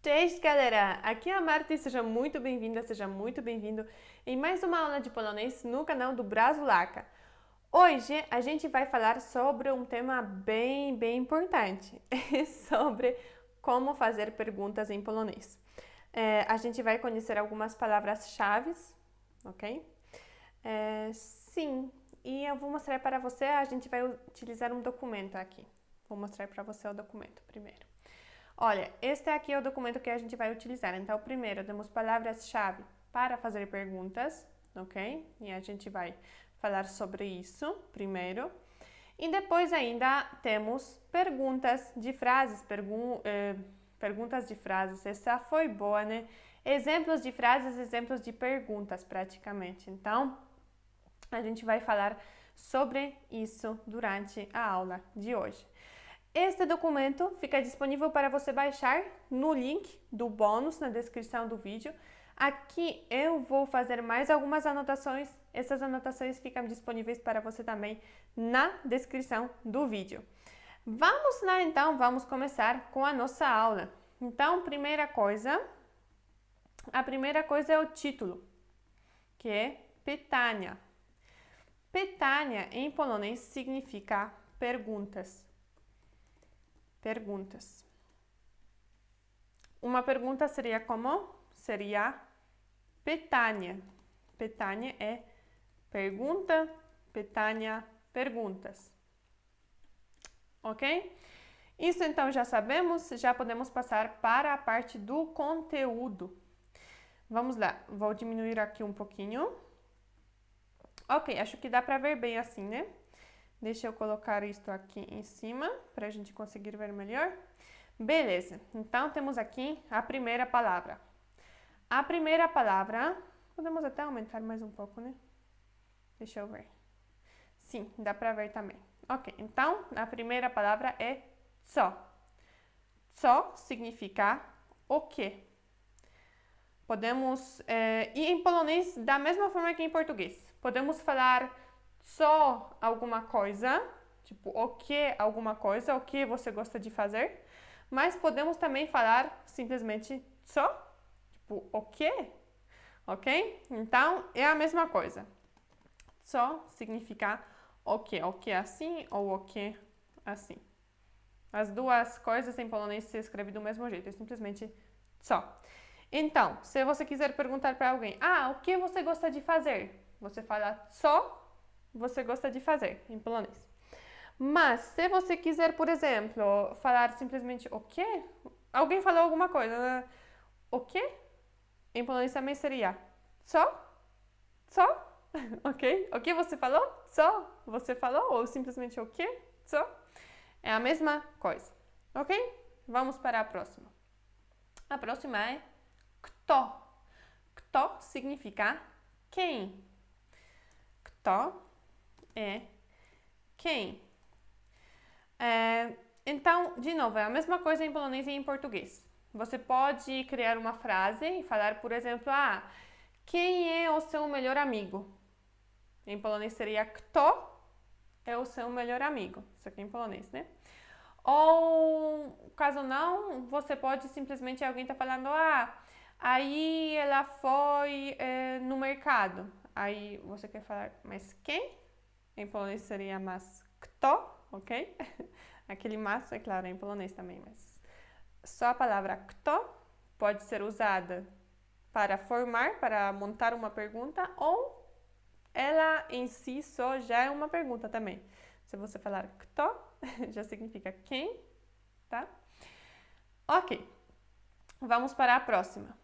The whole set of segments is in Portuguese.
Cześć, galera! Aqui é a Marta e seja muito bem-vinda, seja muito bem-vindo em mais uma aula de polonês no canal do Brasulaca. Hoje a gente vai falar sobre um tema bem importante, sobre como fazer perguntas em polonês. A gente vai conhecer algumas palavras-chave, ok? Sim, e eu vou mostrar para você, a gente vai utilizar um documento aqui. Vou mostrar para você o documento primeiro. Olha, este aqui é o documento que a gente vai utilizar. Então, primeiro temos palavras-chave para fazer perguntas, ok? E a gente vai falar sobre isso primeiro. E depois ainda temos perguntas de frases, perguntas de frases. Essa foi boa, né? Exemplos de frases, exemplos de perguntas, praticamente. Então, a gente vai falar sobre isso durante a aula de hoje. Este documento fica disponível para você baixar no link do bônus na descrição do vídeo. Aqui eu vou fazer mais algumas anotações. Essas anotações ficam disponíveis para você também na descrição do vídeo. Vamos lá então, vamos começar com a nossa aula. Então, a primeira coisa é o título, que é pytania. Pytania em polonês significa perguntas. Perguntas. Uma pergunta seria como? Seria pytanie. Pytanie é pergunta, pytania, perguntas. Ok? Isso então já sabemos, já podemos passar para a parte do conteúdo. Vamos lá, vou diminuir aqui um pouquinho. Ok, acho que dá para ver bem assim, né? Deixa eu colocar isto aqui em cima para a gente conseguir ver melhor. Beleza, então temos aqui a primeira palavra. A primeira palavra, podemos até aumentar mais um pouco, né? Deixa eu ver. Sim, dá para ver também. Ok, então a primeira palavra é co. Co significa o quê? Podemos, e em polonês, da mesma forma que em português, podemos falar só alguma coisa, tipo o que alguma coisa, o que você gosta de fazer, mas podemos também falar simplesmente só, tipo o que, ok? Então é a mesma coisa. Só significa o que assim ou o que assim. As duas coisas em polonês se escrevem do mesmo jeito, é simplesmente só. Então, se você quiser perguntar para alguém, o que você gosta de fazer? Você fala só você gosta de fazer, em polonês. Mas, se você quiser, por exemplo, falar simplesmente o quê? Alguém falou alguma coisa, né? O quê? Em polonês também seria só? Só? Ok? O que você falou? Só? Você falou? Ou simplesmente o quê? Só? É a mesma coisa. Ok? Vamos para a próxima. A próxima é kto. Kto significa quem. Kto é quem. Então, de novo, é a mesma coisa em polonês e em português. Você pode criar uma frase e falar, por exemplo, quem é o seu melhor amigo? Em polonês seria kto é o seu melhor amigo. Isso aqui é em polonês, né? Ou, caso não, você pode simplesmente, alguém tá falando, aí ela foi no mercado. Aí você quer falar, mas quem? Em polonês seria mas kto, ok? Aquele mas, é claro, em polonês também, mas só a palavra kto pode ser usada para formar, para montar uma pergunta, ou ela em si só já é uma pergunta também. Se você falar kto, já significa quem, tá? Ok, vamos para a próxima.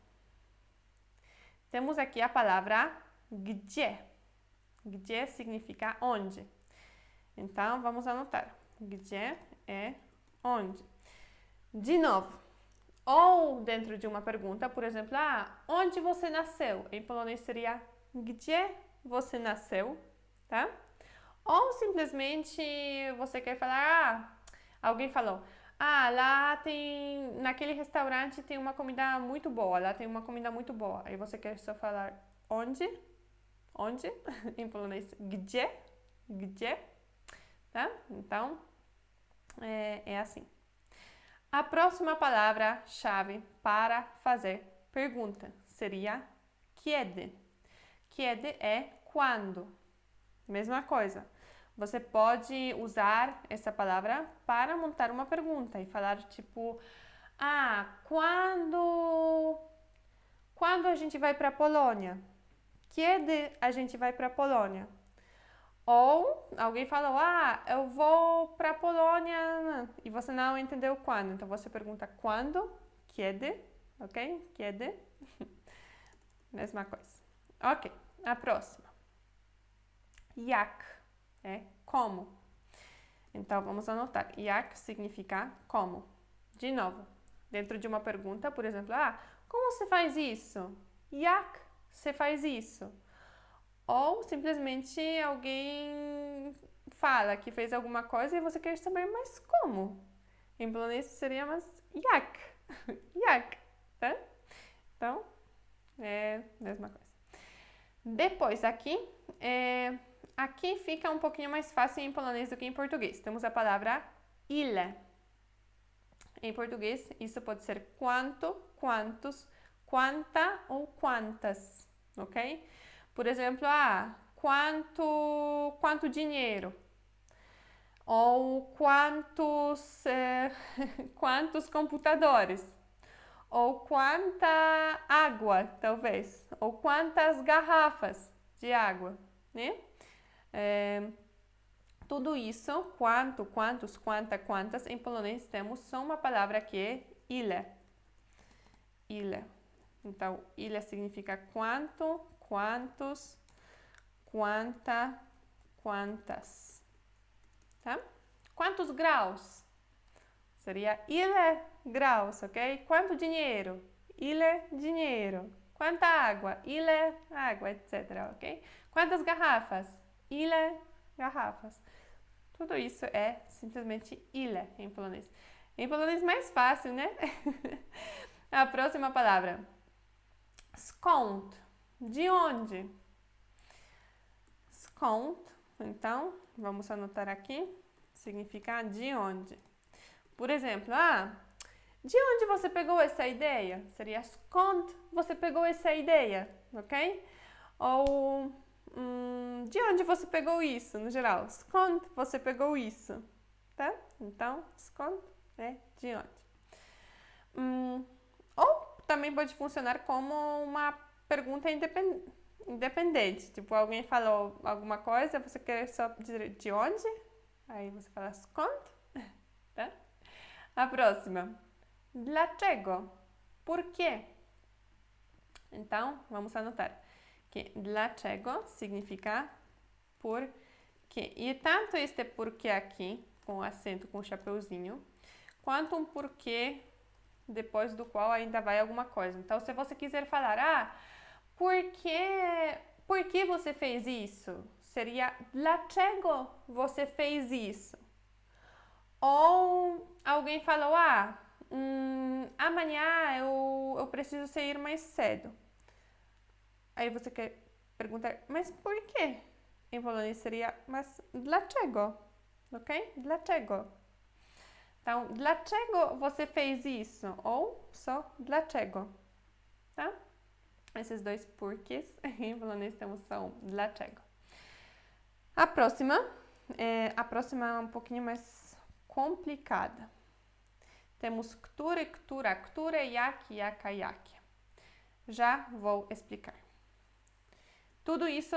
Temos aqui a palavra gdzie. Gdzie significa onde. Então, vamos anotar. Gdzie é onde. De novo, ou dentro de uma pergunta, por exemplo, onde você nasceu? Em polonês seria gdzie você nasceu, tá? Ou simplesmente você quer falar, alguém falou, lá tem, naquele restaurante tem uma comida muito boa, lá tem uma comida muito boa. Aí você quer só falar onde? Onde? Em polonês, gdzie? Gdzie? Tá? Então, é assim. A próxima palavra-chave para fazer pergunta seria kiedy. Kiedy é quando. Mesma coisa. Você pode usar essa palavra para montar uma pergunta e falar tipo, quando a gente vai para a Polônia? Kiedy a gente vai para a Polônia? Ou alguém falou, eu vou para a Polônia e você não entendeu quando. Então você pergunta quando, kiedy, ok? Kiedy. Mesma coisa. Ok, a próxima. Jak é como. Então vamos anotar. Jak significa como. De novo, dentro de uma pergunta, por exemplo, como você faz isso? Jak você faz isso? Ou simplesmente alguém fala que fez alguma coisa e você quer saber, mas como? Em polonês seria mas jak. Jak, tá? Então, é a mesma coisa. Depois aqui fica um pouquinho mais fácil em polonês do que em português. Temos a palavra ile. Em português, isso pode ser quanto, quantos, quanta ou quantas, ok? Por exemplo, quanto dinheiro? Ou quantos computadores? Ou quanta água, talvez? Ou quantas garrafas de água, né? Tudo isso, quanto, quantos, quanta, quantas, em polonês temos só uma palavra que é ile. Ile. Então, ile significa quanto, quantos, quanta, quantas. Tá? Quantos graus? Seria ile graus, ok? Quanto dinheiro? Ile dinheiro. Quanta água? Ile água, etc, ok? Quantas garrafas? Ile garrafas. Tudo isso é simplesmente ile em polonês. Em polonês mais fácil, né? A próxima palavra. Skąd. De onde? Skąd. Então, vamos anotar aqui. Significa de onde. Por exemplo, de onde você pegou essa ideia? Seria skąd você pegou essa ideia, ok? Ou de onde você pegou isso, no geral? Skąd você pegou isso, tá? Então, skąd é de onde. Ou também pode funcionar como uma pergunta independente. Tipo, alguém falou alguma coisa, você quer só dizer de onde? Aí você fala skąd, tá? A próxima. Dlaczego? Por quê? Então, vamos anotar que dlaczego significa por quê. E tanto este porquê aqui, com acento, com chapeuzinho, quanto um porquê depois do qual ainda vai alguma coisa. Então, se você quiser falar, por que você fez isso? Seria dlaczego você fez isso? Ou alguém falou, amanhã eu preciso sair mais cedo. Aí você quer perguntar, mas por quê? Em polonês seria, mas dlaczego? Ok? Dlaczego? Então, dlaczego você fez isso? Ou só dlaczego? Tá? Esses dois porquês em polonês temos só dlaczego. A próxima é um pouquinho mais complicada. Temos które, która, które, jak, jaka, jakie. Já vou explicar. Tudo isso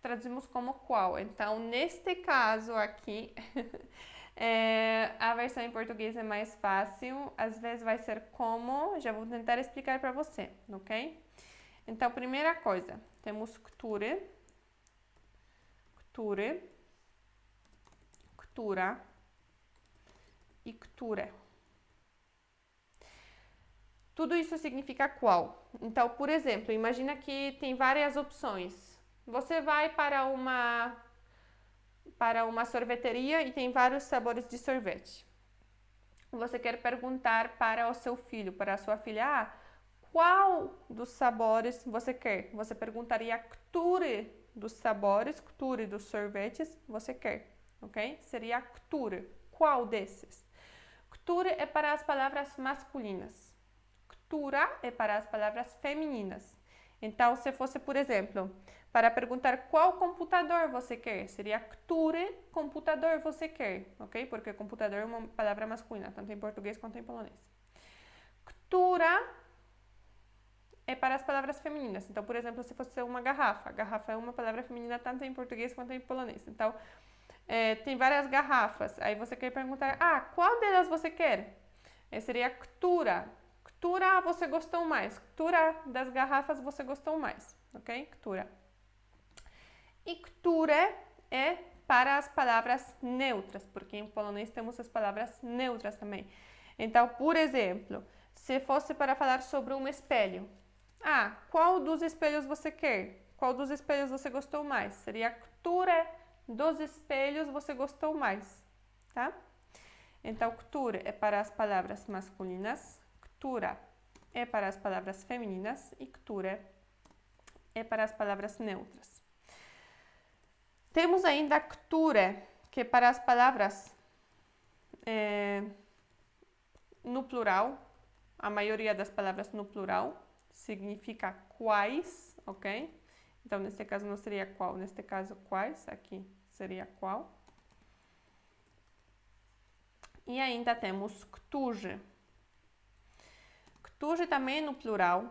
traduzimos como qual. Então, neste caso aqui, a versão em português é mais fácil. Às vezes vai ser como. Já vou tentar explicar para você, ok? Então, primeira coisa, temos które, która e które. Tudo isso significa qual. Então, por exemplo, imagina que tem várias opções. Você vai para uma sorveteria e tem vários sabores de sorvete. Você quer perguntar para o seu filho, para a sua filha, qual dos sabores você quer? Você perguntaria które dos sabores, które dos sorvetes você quer, ok? Seria które. Qual desses? Które é para as palavras masculinas. Która é para as palavras femininas. Então, se fosse, por exemplo, para perguntar qual computador você quer, seria które computador você quer, ok? Porque computador é uma palavra masculina, tanto em português quanto em polonês. Która é para as palavras femininas. Então, por exemplo, se fosse uma garrafa, garrafa é uma palavra feminina tanto em português quanto em polonês. Então, tem várias garrafas. Aí você quer perguntar, qual delas você quer? Seria która. Która você gostou mais? Która das garrafas você gostou mais? Ok? Która. E które é para as palavras neutras, porque em polonês temos as palavras neutras também. Então, por exemplo, se fosse para falar sobre um espelho. Qual dos espelhos você quer? Qual dos espelhos você gostou mais? Seria które dos espelhos você gostou mais, tá? Então, które é para as palavras masculinas, która é para as palavras femininas e które é para as palavras neutras. Temos ainda które, que é para as palavras no plural. A maioria das palavras no plural significa quais, ok? Então, neste caso não seria qual, neste caso quais, aqui seria qual. E ainda temos którzy. Którzy também no plural,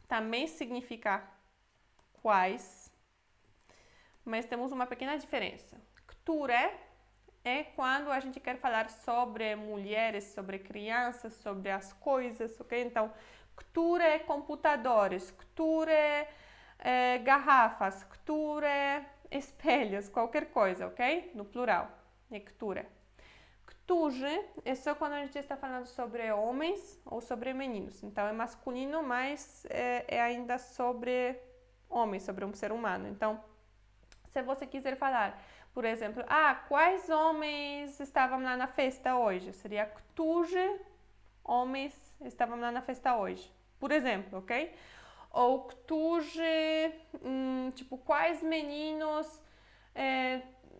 também significa quais, mas temos uma pequena diferença. Które é quando a gente quer falar sobre mulheres, sobre crianças, sobre as coisas, ok? Então, które é computadores, które é garrafas, które é espelhos, qualquer coisa, ok? No plural, é które. Którzy é só quando a gente está falando sobre homens ou sobre meninos. Então, é masculino, mas é ainda sobre homem, sobre um ser humano. Então, se você quiser falar, por exemplo, quais homens estavam lá na festa hoje? Seria którzy homens estavam lá na festa hoje, por exemplo, ok? Ou którzy, quais meninos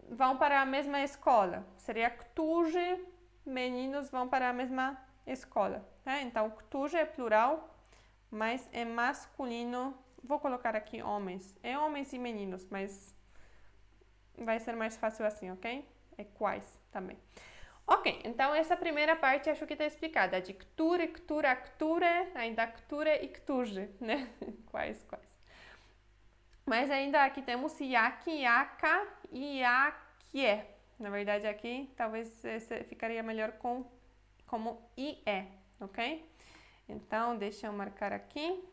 vão para a mesma escola? Seria którzy meninos vão para a mesma escola, tá? Então, którzy é plural, mas é masculino. Vou colocar aqui homens. É homens e meninos, mas vai ser mais fácil assim, ok? É quais também. Ok, então essa primeira parte acho que está explicada. De które, która, które, ainda które e którzy, né? Quais. Mas ainda aqui temos jaki, jaka e jakie. Na verdade aqui talvez ficaria melhor como ie, ok? Então deixa eu marcar aqui.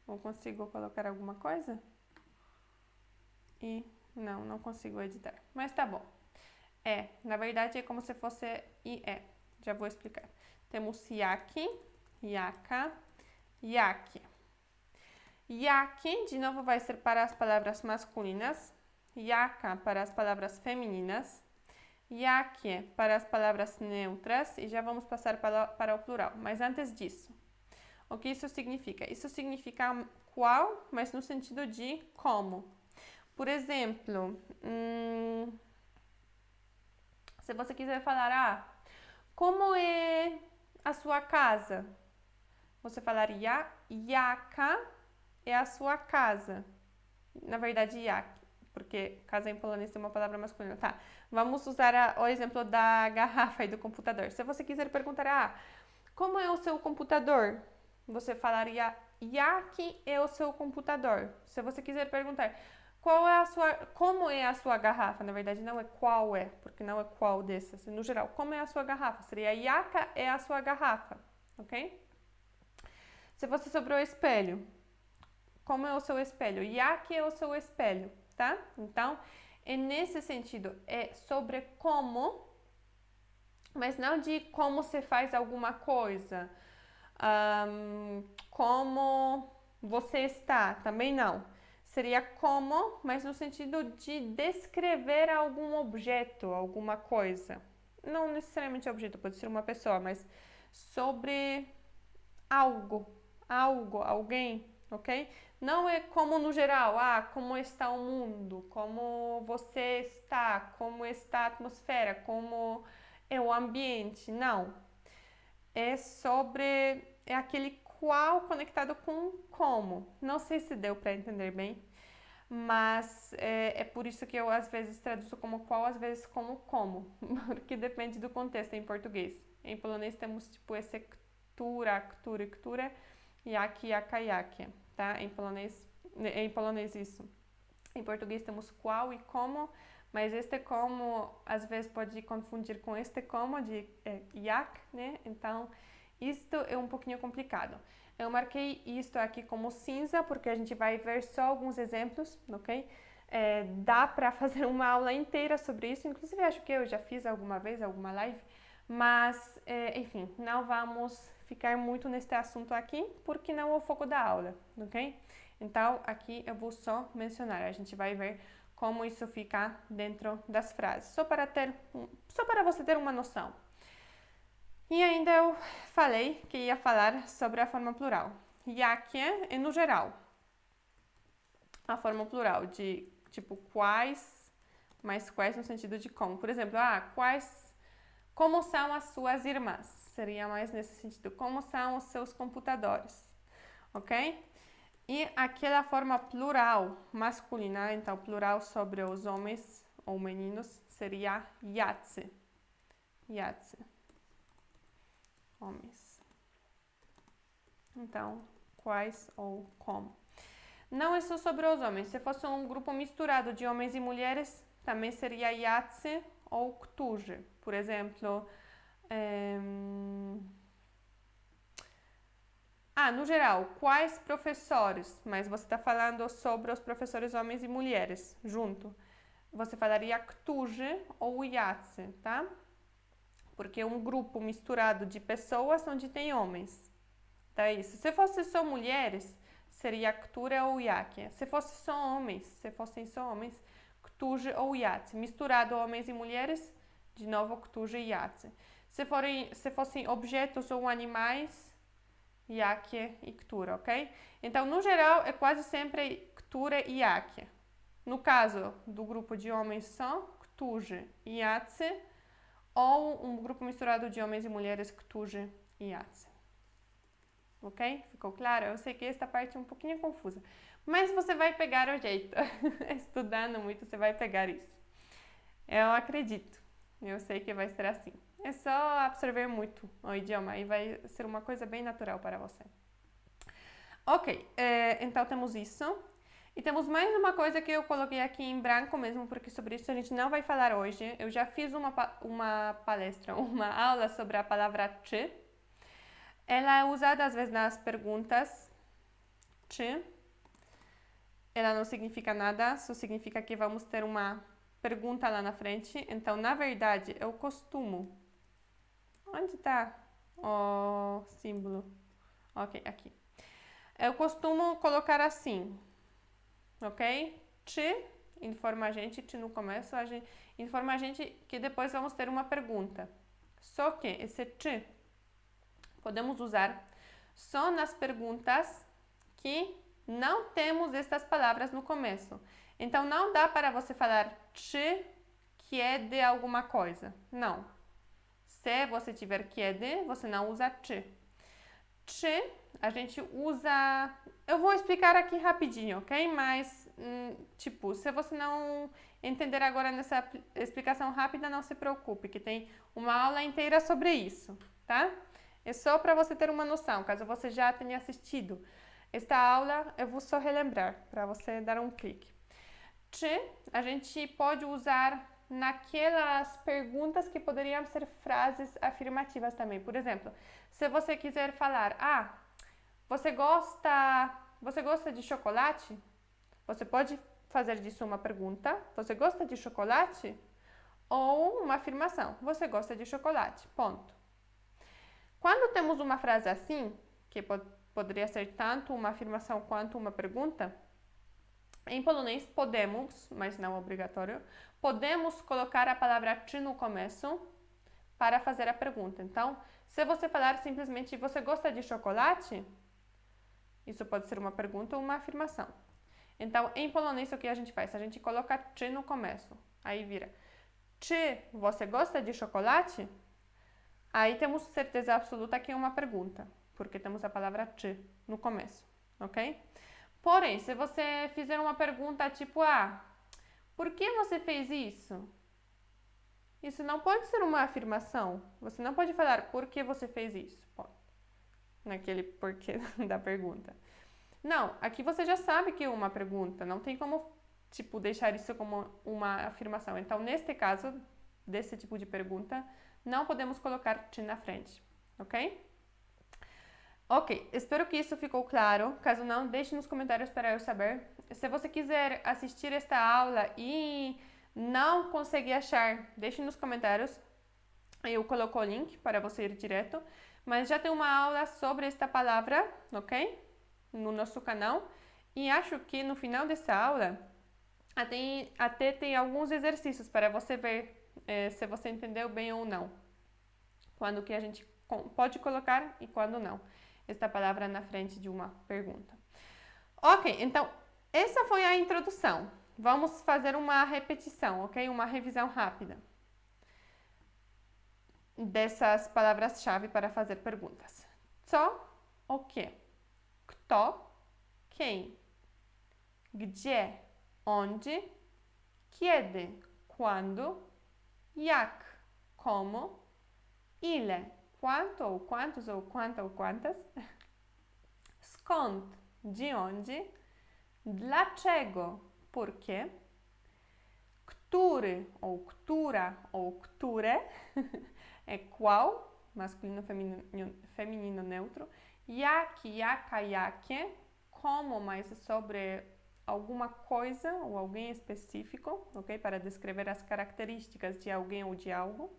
Não consigo colocar alguma coisa? E não consigo editar, mas tá bom. Na verdade é como se fosse ie. Já vou explicar. Temos jaki, jaka, jakie. Jakie, de novo, vai ser para as palavras masculinas, jaka para as palavras femininas, jakie para as palavras neutras e já vamos passar para o plural. Mas antes disso, o que isso significa? Isso significa qual, mas no sentido de como. Por exemplo, se você quiser falar, como é a sua casa? Você falaria jaka é a sua casa. Na verdade, jak, porque casa em polonês tem uma palavra masculina. Tá, vamos usar o exemplo da garrafa e do computador. Se você quiser perguntar, como é o seu computador? Você falaria jaki é o seu computador. Se você quiser perguntar, como é a sua garrafa? Na verdade, não é qual é, porque não é qual dessas. No geral, como é a sua garrafa? Seria jaka é a sua garrafa, ok? Se você sobre o espelho, como é o seu espelho? Jaki é o seu espelho, tá? Então, é nesse sentido, é sobre como, mas não de como se faz alguma coisa, como você está, também não. Seria como, mas no sentido de descrever algum objeto, alguma coisa. Não necessariamente objeto, pode ser uma pessoa, mas sobre algo, alguém, ok? Não é como no geral, como está o mundo, como você está, como está a atmosfera, como é o ambiente. Não. É aquele qual conectado com como. Não sei se deu para entender bem, mas é por isso que eu às vezes traduzo como qual, às vezes como, porque depende do contexto em português. Em polonês temos tipo esse która, jaki, jaka, jakie, tá? Em polonês isso. Em português temos qual e como, mas este como às vezes pode confundir com este como de jak, né? Então, isto é um pouquinho complicado. Eu marquei isto aqui como cinza porque a gente vai ver só alguns exemplos, ok? Dá para fazer uma aula inteira sobre isso, inclusive acho que eu já fiz alguma vez, alguma live, mas enfim, não vamos ficar muito neste assunto aqui porque não é o foco da aula, ok? Então, aqui eu vou só mencionar, a gente vai ver como isso fica dentro das frases, só para você ter uma noção. E ainda eu falei que ia falar sobre a forma plural. Jakie é no geral. A forma plural de tipo quais, mas quais no sentido de como. Por exemplo, como são as suas irmãs? Seria mais nesse sentido. Como são os seus computadores? Ok? E aquela forma plural masculina, então plural sobre os homens ou meninos, seria jacy. Jacy. Homens. Então, quais ou como. Não é só sobre os homens. Se fosse um grupo misturado de homens e mulheres, também seria jacy ou którzy. Por exemplo, no geral, quais professores? Mas você está falando sobre os professores homens e mulheres, junto. Você falaria którzy ou jacy, tá? Porque é um grupo misturado de pessoas onde tem homens. Tá isso. Se fosse só mulheres, seria która ou jakie. Se fossem só homens, którzy ou jacy. Misturado homens e mulheres, de novo którzy e jacy. Se fossem objetos ou animais, jakie e która, ok? Então, no geral, é quase sempre która e jakie. No caso do grupo de homens só, którzy e jacy, ou um grupo misturado de homens e mulheres, którzy e jacy. Ok? Ficou claro? Eu sei que esta parte é um pouquinho confusa, mas você vai pegar o jeito. Estudando muito, você vai pegar isso. Eu acredito. Eu sei que vai ser assim. É só absorver muito o idioma e vai ser uma coisa bem natural para você. Ok, então temos isso. E temos mais uma coisa que eu coloquei aqui em branco mesmo, porque sobre isso a gente não vai falar hoje. Eu já fiz uma palestra, uma aula sobre a palavra czy. Ela é usada às vezes nas perguntas. Czy. Ela não significa nada, só significa que vamos ter uma pergunta lá na frente. Então, na verdade, eu costumo... Onde está o símbolo? Ok, aqui. Eu costumo colocar assim, ok? Czy informa a gente, czy no começo, informa a gente que depois vamos ter uma pergunta. Só que esse czy podemos usar só nas perguntas que não temos estas palavras no começo. Então, não dá para você falar czy que é de alguma coisa. Não. Se você tiver que é de, você não usa czy. Czy, a gente usa... Eu vou explicar aqui rapidinho, ok? Mas, se você não entender agora nessa explicação rápida, não se preocupe, que tem uma aula inteira sobre isso, tá? É só para você ter uma noção, caso você já tenha assistido esta aula, eu vou só relembrar, para você dar um clique. Czy, a gente pode usar naquelas perguntas que poderiam ser frases afirmativas também. Por exemplo, se você quiser falar, você gosta de chocolate? Você pode fazer disso uma pergunta, você gosta de chocolate? Ou uma afirmação, você gosta de chocolate, ponto. Quando temos uma frase assim, que poderia ser tanto uma afirmação quanto uma pergunta, em polonês podemos, mas não obrigatório, podemos colocar a palavra czy no começo para fazer a pergunta. Então, se você falar simplesmente você gosta de chocolate, Isso pode ser uma pergunta ou uma afirmação. Então, em polonês, o que a gente faz? A gente coloca czy no começo. Aí vira, czy você gosta de chocolate? Aí temos certeza absoluta que é uma pergunta, porque temos a palavra czy no começo, ok? Porém, se você fizer uma pergunta tipo, por que você fez isso? Isso não pode ser uma afirmação. Você não pode falar por que você fez isso. Pode. Naquele porquê da pergunta. Não, aqui você já sabe que é uma pergunta. Não tem como, tipo, deixar isso como uma afirmação. Então, neste caso, desse tipo de pergunta, não podemos colocar czy na frente, ok? Ok, espero que isso ficou claro. Caso não, deixe nos comentários para eu saber. Se você quiser assistir esta aula e não conseguir achar, deixe nos comentários. Eu coloco o link para você ir direto. Mas já tem uma aula sobre esta palavra, ok? No nosso canal. E acho que no final dessa aula até tem alguns exercícios para você ver se você entendeu bem ou não. Quando que a gente pode colocar e quando não. Esta palavra na frente de uma pergunta. Ok, então essa foi a introdução. Vamos fazer uma repetição, ok? Uma revisão rápida dessas palavras-chave para fazer perguntas. Co, o que? Kto, quem? Gdzie, onde? Kiedy, quando? Jak, como? Ile, quanto ou quantos ou quanta ou quantas? Skąd, de onde? Dlaczego, por quê? Który ou która ou które é qual, masculino, feminino, neutro. Jak, jaka, jakie, como, mas sobre alguma coisa ou alguém específico, ok? Para descrever as características de alguém ou de algo.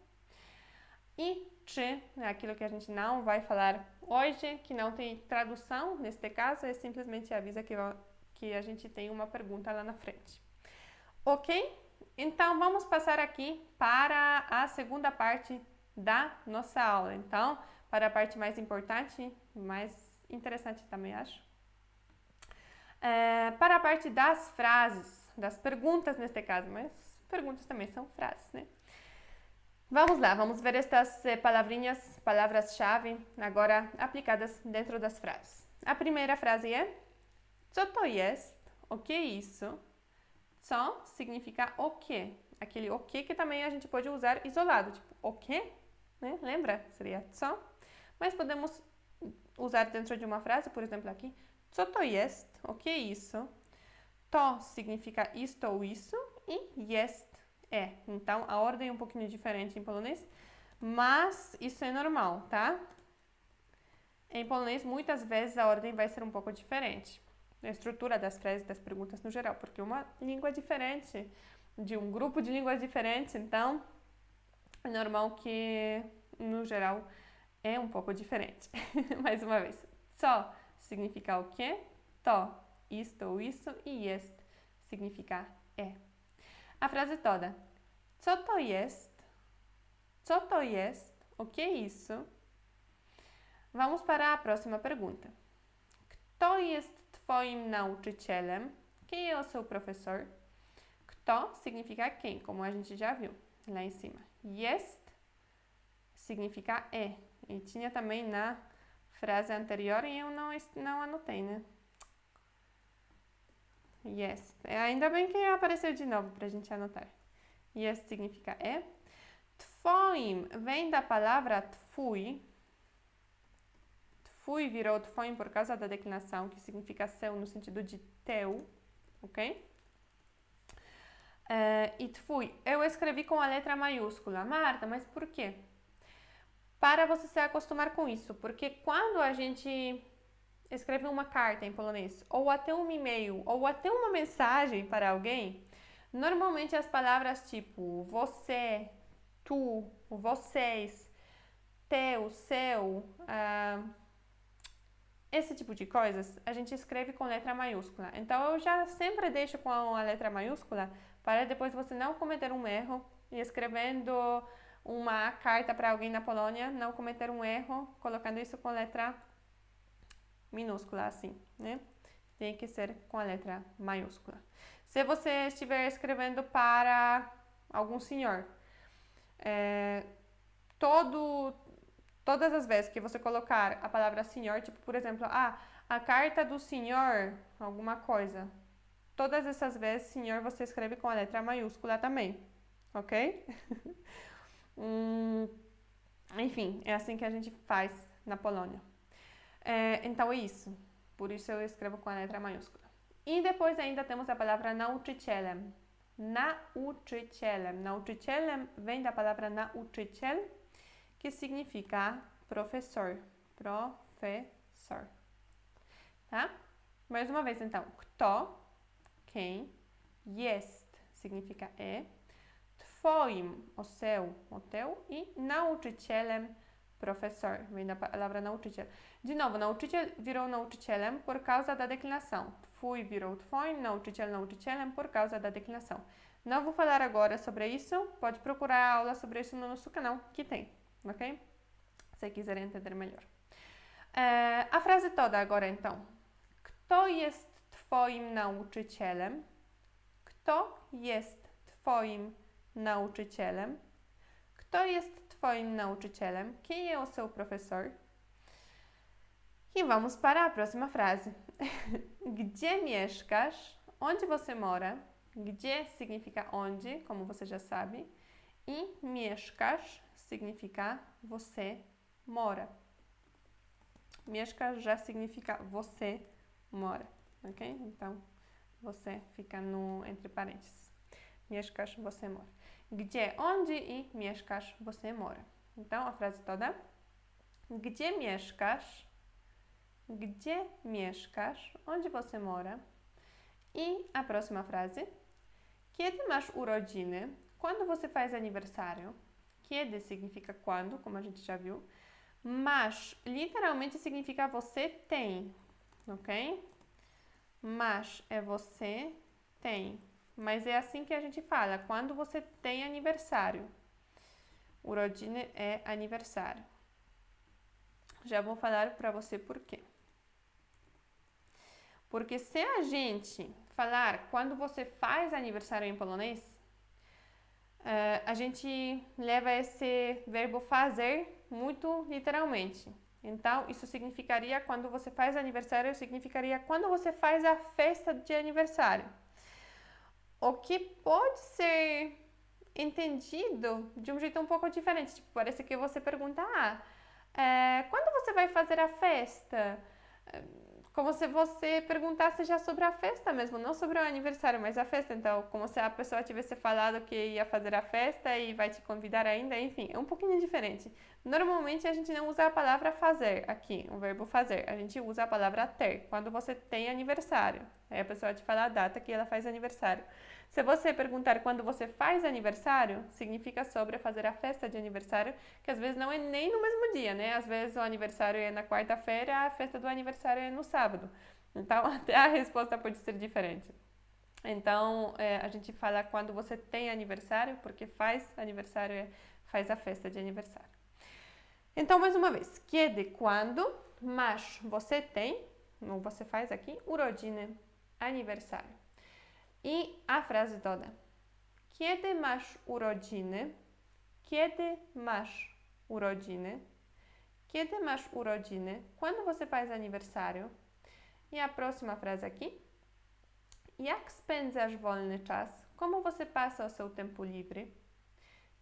E czy é aquilo que a gente não vai falar hoje, que não tem tradução, neste caso, é simplesmente avisa que a gente tem uma pergunta lá na frente. Ok? Então, vamos passar aqui para a segunda parte da nossa aula. Então, para a parte mais importante, mais interessante também, acho. Para a parte das frases, das perguntas neste caso, mas perguntas também são frases, né? Vamos lá, vamos ver estas palavrinhas, palavras-chave, agora aplicadas dentro das frases. A primeira frase é co to jest? O que é isso? Co significa o que? Aquele o que também a gente pode usar isolado, tipo o que? Né? Lembra? Seria co. Mas podemos usar dentro de uma frase, por exemplo aqui, co to jest? O que é isso? To significa isto ou isso e jest é. Então, a ordem é um pouquinho diferente em polonês, mas isso é normal, tá? Em polonês, muitas vezes a ordem vai ser um pouco diferente. A estrutura das frases, das perguntas no geral, porque é uma língua diferente, de um grupo de línguas diferentes, então é normal que, no geral, é um pouco diferente. Mais uma vez, co significa o quê? To, isto ou isso, e jest significa é. A frase toda. Co to jest? Co to jest? O que é isso? Vamos para a próxima pergunta. Kto jest twoim nauczycielem? Quem é o seu professor? Kto significa quem, como a gente já viu lá em cima. Jest significa é. E tinha também na frase anterior e eu não anotei, né? Jest. Ainda bem que apareceu de novo para a gente anotar. Jest significa é. Twoim vem da palavra twój. Twój virou twoim por causa da declinação, que significa seu no sentido de teu, ok? E twój, eu escrevi com a letra maiúscula. Marta, mas por quê? Para você se acostumar com isso, porque quando a gente escreve uma carta em polonês, ou até um e-mail, ou até uma mensagem para alguém, normalmente as palavras tipo você, tu, vocês, teu, seu, esse tipo de coisas, a gente escreve com letra maiúscula. Então, eu já sempre deixo com a letra maiúscula para depois você não cometer um erro e escrevendo uma carta para alguém na Polônia, não cometer um erro colocando isso com letra minúscula, assim, né? Tem que ser com a letra maiúscula. Se você estiver escrevendo para algum senhor, todas as vezes que você colocar a palavra senhor, tipo, por exemplo, a carta do senhor, alguma coisa. Todas essas vezes, senhor, você escreve com a letra maiúscula também, ok? Enfim, é assim que a gente faz na Polônia. Então é isso. Por isso eu escrevo com a letra maiúscula. E depois ainda temos a palavra nauczycielem. Nauczycielem. Nauczycielem vem da palavra nauczyciel, que significa professor. Professor. Tá? Mais uma vez, então. Kto, quem. Jest significa é. Twoim, o seu, o teu. E nauczycielem, professor. Vem da palavra nauczyciel. De novo, nauczyciel virou nauczycielem por causa da declinação. Twój virou twoim, nauczyciel, nauczycielem por causa da declinação. Não vou falar agora sobre isso. Pode procurar aula sobre isso no nosso canal, que tem, ok? Se quiser entender melhor. A frase toda agora, então. Kto jest twoim nauczycielem? Kto jest twoim nauczycielem? Kto jest twoim nauczycielem? Quem é o seu professor? E vamos para a próxima frase. Gdzie mieszkasz? Onde você mora? Gdzie significa onde, como você já sabe. E mieszkasz significa você mora. Mieszkasz já significa você mora, ok? Então, você fica no entre parênteses. Mieszkasz, você mora. Gdzie, onde e mieszkasz, você mora. Então, a frase toda. Gdzie mieszkasz? Gdzie mieszkasz? Onde você mora? E a próxima frase. Kiedy masz urodziny? Quando você faz aniversário? Kiedy significa quando, como a gente já viu. Mas, literalmente, significa você tem, ok? Mas é você tem. Mas é assim que a gente fala, quando você tem aniversário. Urodziny é aniversário. Já vou falar para você por quê. Porque se a gente falar quando você faz aniversário em polonês, a gente leva esse verbo fazer muito literalmente. Então, isso significaria quando você faz aniversário, significaria quando você faz a festa de aniversário. O que pode ser entendido de um jeito um pouco diferente. Tipo, parece que você pergunta, quando você vai fazer a festa? Como se você perguntasse já sobre a festa mesmo, não sobre o aniversário, mas a festa. Então, como se a pessoa tivesse falado que ia fazer a festa e vai te convidar ainda, enfim, é um pouquinho diferente. Normalmente a gente não usa a palavra fazer aqui, o verbo fazer. A gente usa a palavra ter, quando você tem aniversário. Aí a pessoa te fala a data que ela faz aniversário. Se você perguntar quando você faz aniversário, significa sobre fazer a festa de aniversário, que às vezes não é nem no mesmo dia, né? Às vezes o aniversário é na quarta-feira, a festa do aniversário é no sábado. Então, até a resposta pode ser diferente. Então, a gente fala quando você tem aniversário, porque faz aniversário, faz a festa de aniversário. Então, mais uma vez, kiedy, quando, mas você tem, ou você faz aqui, urodziny, aniversário. I a frase toda. Kiedy masz urodziny? Kiedy masz urodziny? Kiedy masz urodziny? Quando você faz aniversário? E a próxima frase aqui. Jak spędzasz wolny czas? Como você passa o seu tempo livre?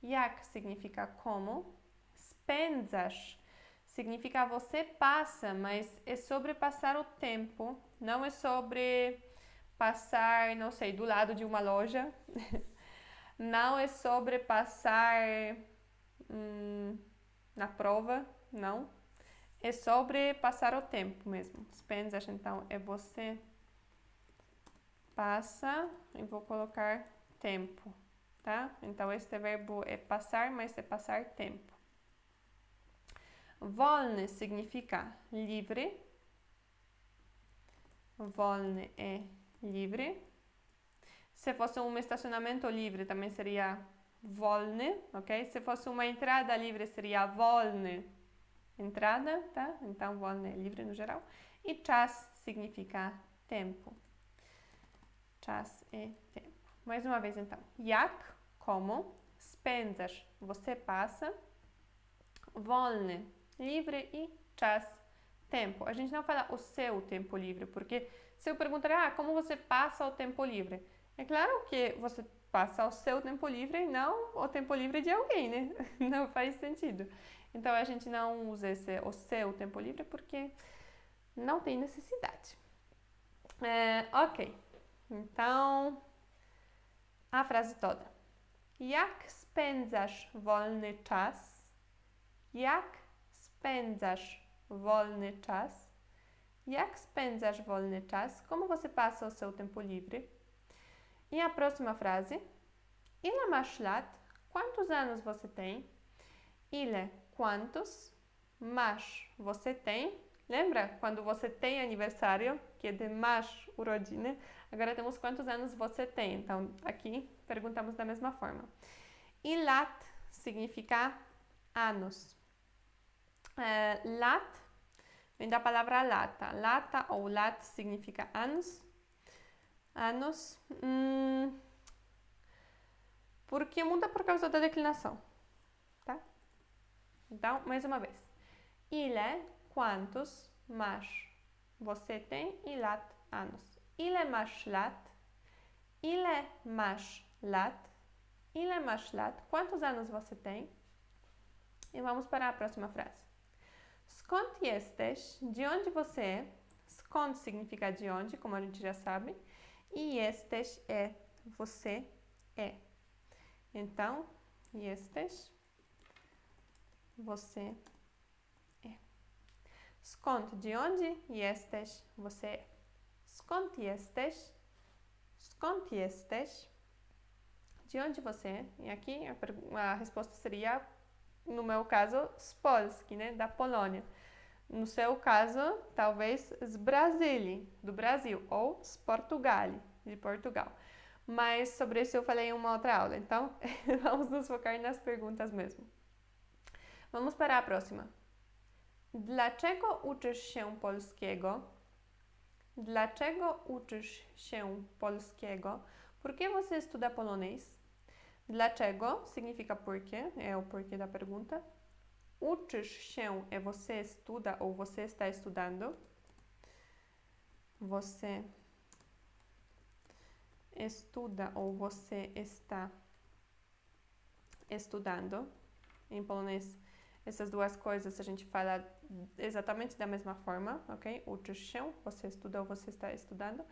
Jak significa como. Spędzasz significa você passa, mas é sobre passar o tempo. Não é sobre passar, não sei, do lado de uma loja. Não é sobre passar na prova, não. É sobre passar o tempo mesmo. Spędzasz, então, é você passa, e vou colocar tempo, tá? Então, este verbo é passar, mas é passar tempo. Wolny significa livre. Wolny é livre. Se fosse um estacionamento livre, também seria wolny, ok? Se fosse uma entrada livre, seria wolny entrada, tá? Então, wolny é livre no geral. E czas significa tempo. Czas é tempo. Mais uma vez, então. Jak, como. Spędzasz, você passa. Wolny, livre. E czas, tempo. A gente não fala o seu tempo livre, porque se eu perguntar, como você passa o tempo livre? É claro que você passa o seu tempo livre e não o tempo livre de alguém, né? Não faz sentido. Então, a gente não usa o seu tempo livre porque não tem necessidade. Ok. Então, a frase toda. Jak spędzasz wolny czas? Jak spędzasz wolny czas? Jak spędzasz wolny czas? Como você passa o seu tempo livre? E a próxima frase. Ile masz lat? Quantos anos você tem? Ile, quantos? Masz, você tem. Lembra quando você tem aniversário, que é de masz, urodziny? Agora temos quantos anos você tem. Então, aqui perguntamos da mesma forma. E lat significa anos. Lat vem da palavra lata. Lata ou lat significa anos. Anos. Porque muda por causa da declinação. Tá? Então, mais uma vez. Ile, quantos, masz, você tem, e lat, anos. Ile masz lat? Ile masz lat? Ile masz lat? Quantos anos você tem? E vamos para a próxima frase. Skąd jesteś? De onde você é? Skąd significa de onde, como a gente já sabe. E jesteś é você é. Então, jesteś, você é. Skąd, de onde jesteś, você é. Skąd jesteś? Skąd jesteś? De onde você é? E aqui a resposta seria, no meu caso, z Polski, né? Da Polônia. No seu caso, talvez z Brasília, do Brasil, ou z Portugal, de Portugal. Mas sobre isso eu falei em uma outra aula, então vamos nos focar nas perguntas mesmo. Vamos para a próxima. Dlaczego uczysz się polskiego? Dlaczego uczysz się polskiego? Por que você estuda polonês? Dlaczego significa porquê, é o porquê da pergunta. Uczysz się é você estuda ou você está estudando. Você estuda ou você está estudando. Em polonês, essas duas coisas a gente fala exatamente da mesma forma, ok? Uczysz się, você estuda ou você está estudando.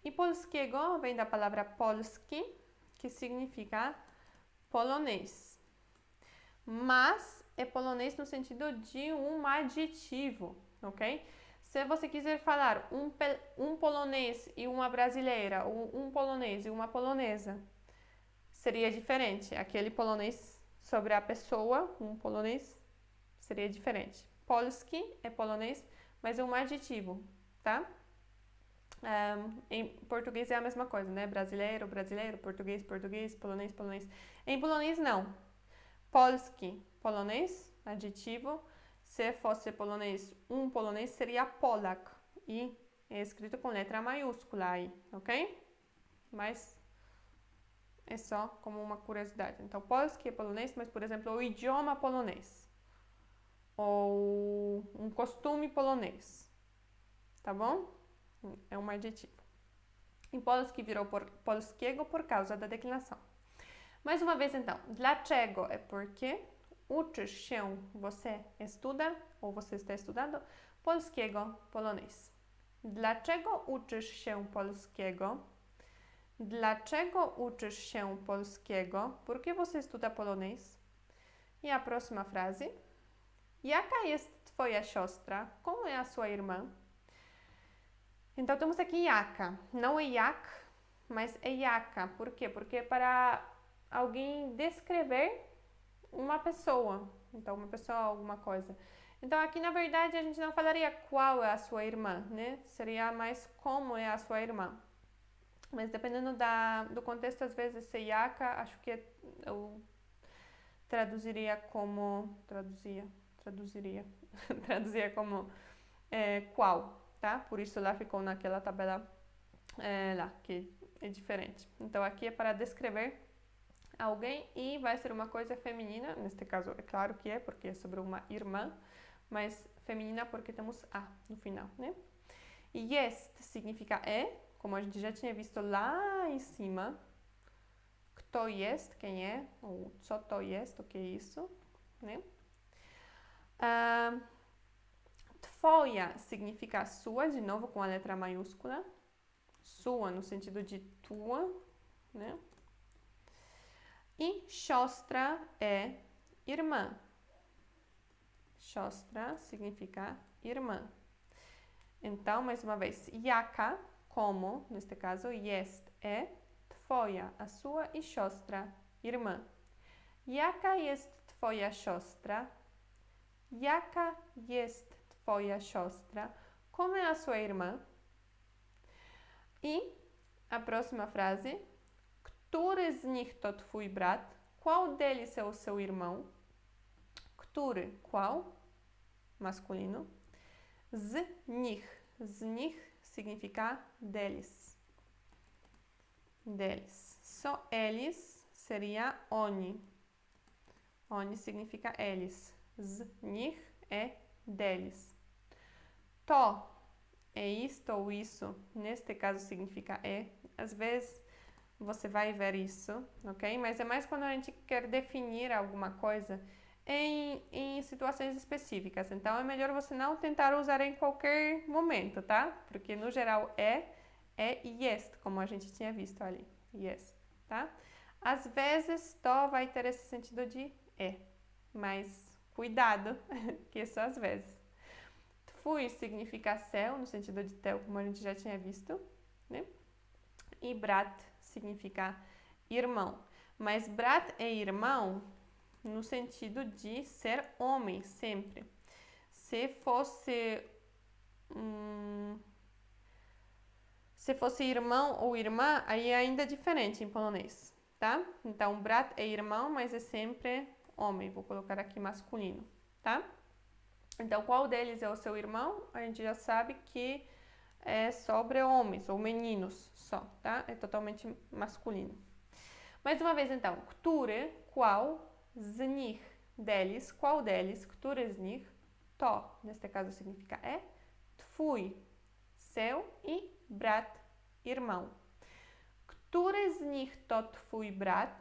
E polskiego vem da palavra polski, que significa polonês. Mas é polonês no sentido de um adjetivo, ok? Se você quiser falar um polonês e uma brasileira, ou um polonês e uma polonesa, seria diferente. Aquele polonês sobre a pessoa, um polonês, seria diferente. Polski é polonês, mas é um adjetivo, tá? Em português é a mesma coisa, né? Brasileiro, brasileiro, português, português, polonês, polonês. Em polonês, não. Polski, polonês, adjetivo. Se fosse polonês, um polonês seria Polak. E é escrito com letra maiúscula aí, ok? Mas é só como uma curiosidade. Então, polski é polonês, mas, por exemplo, o idioma polonês. Ou um costume polonês. Tá bom? É um adjetivo. Em polski virou polskiego por causa da declinação. Mais uma vez, então. Dlaczego é porque. Uczysz się, você estuda, ou você está estudando, polskiego, polonês. Dlaczego uczysz się polskiego? Dlaczego uczysz się polskiego? Por que você estuda polonês? E a próxima frase. Jaka jest twoja siostra? Como é a sua irmã? Então, temos aqui jaka. Não é jak, mas é jaka. Por quê? Porque é para alguém descrever uma pessoa. Então, uma pessoa, alguma coisa. Então, aqui, na verdade, a gente não falaria qual é a sua irmã, né? Seria mais como é a sua irmã. Mas, dependendo do contexto, às vezes, esse jaka, acho que eu traduziria como... Traduziria. traduzia como qual, tá? Por isso lá ficou naquela tabela lá, que é diferente. Então aqui é para descrever alguém e vai ser uma coisa feminina, neste caso é claro que é, porque é sobre uma irmã, mas feminina porque temos a no final, né? E jest significa como a gente já tinha visto lá em cima. Kto jest, quem é, ou co to jest, o que é isso, né? Twoja significa sua, de novo com a letra maiúscula. Sua no sentido de tua, né? E siostra é irmã. Siostra significa irmã. Então, mais uma vez, jaka, como, neste caso, jest é, twoja, a sua, e siostra, irmã. Jaka jest twoja siostra? Jaka jest twoja siostra? Como é a sua irmã? E a próxima frase, który z nich to twój brat? Qual deles é o seu irmão? Który, qual? Masculino. Z nich significa deles. Deles. Só eles seria oni. Oni significa eles. Z nich é deles. To é isto ou isso. Neste caso significa Às vezes você vai ver isso, ok? Mas é mais quando a gente quer definir alguma coisa em situações específicas. Então, é melhor você não tentar usar em qualquer momento, tá? Porque, no geral, é jest, como a gente tinha visto ali. Jest, tá? Às vezes, to vai ter esse sentido de mas cuidado, que é só às vezes. Twój significa seu, no sentido de teu, como a gente já tinha visto, né? E brat significa irmão. Mas brat é irmão no sentido de ser homem, sempre. Se fosse irmão ou irmã, aí é ainda diferente em polonês, tá? Então, brat é irmão, mas é sempre homem. Vou colocar aqui masculino, tá? Então, qual deles é o seu irmão? A gente já sabe que é sobre homens ou meninos só, tá? É totalmente masculino. Mais uma vez, então, który, qual, z nich, deles, qual deles, który z nich, to, neste caso significa twój, seu, e brat, irmão. Który z nich to twój brat?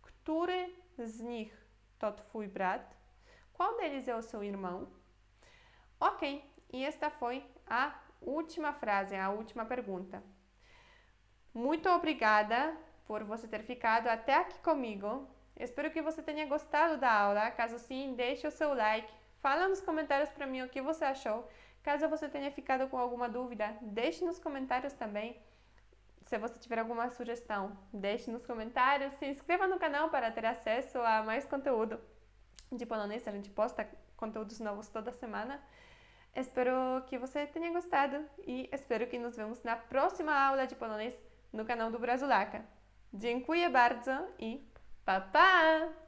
Który z nich to twój brat? Qual deles é o seu irmão? Ok, e esta foi a última frase, a última pergunta. Muito obrigada por você ter ficado até aqui comigo. Espero que você tenha gostado da aula. Caso sim, deixe o seu like. Fala nos comentários para mim o que você achou. Caso você tenha ficado com alguma dúvida, deixe nos comentários também. Se você tiver alguma sugestão, deixe nos comentários. Se inscreva no canal para ter acesso a mais conteúdo de polonês. A gente posta conteúdos novos toda semana. Espero que você tenha gostado e espero que nos vemos na próxima aula de polonês no canal do Brazulaca. Dziękuję bardzo i pa pa!